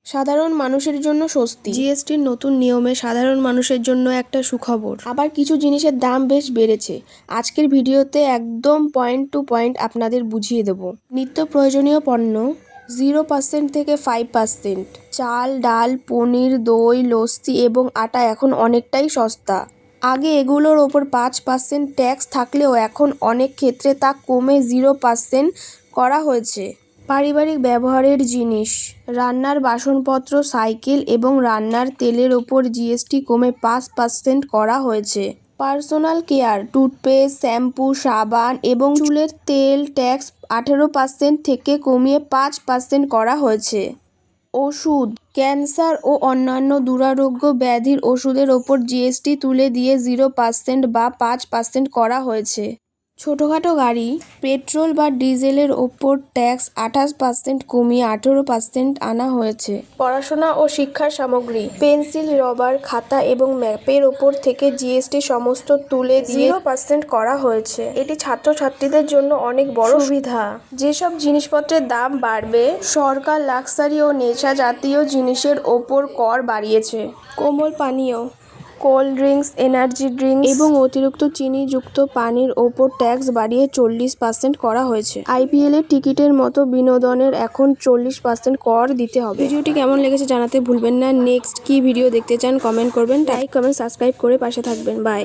সাধারণ মানুষের জন্য স্বস্তি। জিএসটির নতুন নিয়মে সাধারণ মানুষের জন্য একটা সুখবর। আবার কিছু জিনিসের দাম বেশ বেড়েছে। আজকের ভিডিওতে একদম পয়েন্ট টু পয়েন্ট আপনাদের বুঝিয়ে দেব। নিত্য প্রয়োজনীয় পণ্য 0% থেকে 5%। চাল, ডাল, পনির, দই, লস্যি এবং আটা এখন অনেকটাই সস্তা। আগে এগুলোর ওপর 5% ট্যাক্স থাকলেও এখন অনেক ক্ষেত্রে তা কমে 0% করা হয়েছে। পারিবারিক ব্যবহারের জিনিস, রান্নার বাসনপত্র, সাইকেল এবং রান্নার তেলের ওপর জিএসটি কমে 5% করা হয়েছে। পার্সোনাল কেয়ার, টুথপেস্ট, শ্যাম্পু, সাবান এবং চুলের তেল ট্যাক্স 18% থেকে কমিয়ে 5% করা হয়েছে। ওষুধ, ক্যান্সার ও অন্যান্য দুরারোগ্য ব্যাধির ওষুধের ওপর জিএসটি তুলে দিয়ে 0% বা 5% করা হয়েছে। ছোটোখাটো গাড়ি, পেট্রোল বা ডিজেলের ওপর ট্যাক্স 28% কমিয়ে 18% আনা হয়েছে। পড়াশোনা ও শিক্ষার সামগ্রী, পেন্সিল, রবার, খাতা এবং ম্যাপের ওপর থেকে জিএসটি সমস্ত তুলে দিয়ে 0% করা হয়েছে। এটি ছাত্রছাত্রীদের জন্য অনেক বড় সুবিধা। যেসব জিনিসপত্রের দাম বাড়বে, সরকার লাক্সারি ও নেশা জাতীয় জিনিসের ওপর কর বাড়িয়েছে। কোমল পানীয়, কোল্ড ড্রিঙ্কস, এনার্জি ড্রিঙ্কস এবং অতিরিক্ত চিনিযুক্ত পানির ওপর ট্যাক্স বাড়িয়ে 40% করা হয়েছে। আইপিএলের টিকিটের মতো বিনোদনের এখন 40% কর দিতে হবে। ভিডিওটি কেমন লেগেছে জানাতে ভুলবেন না। নেক্সট কী ভিডিও দেখতে চান কমেন্ট করবেন। লাইক, কমেন্ট, সাবস্ক্রাইব করে পাশে থাকবেন। বাই।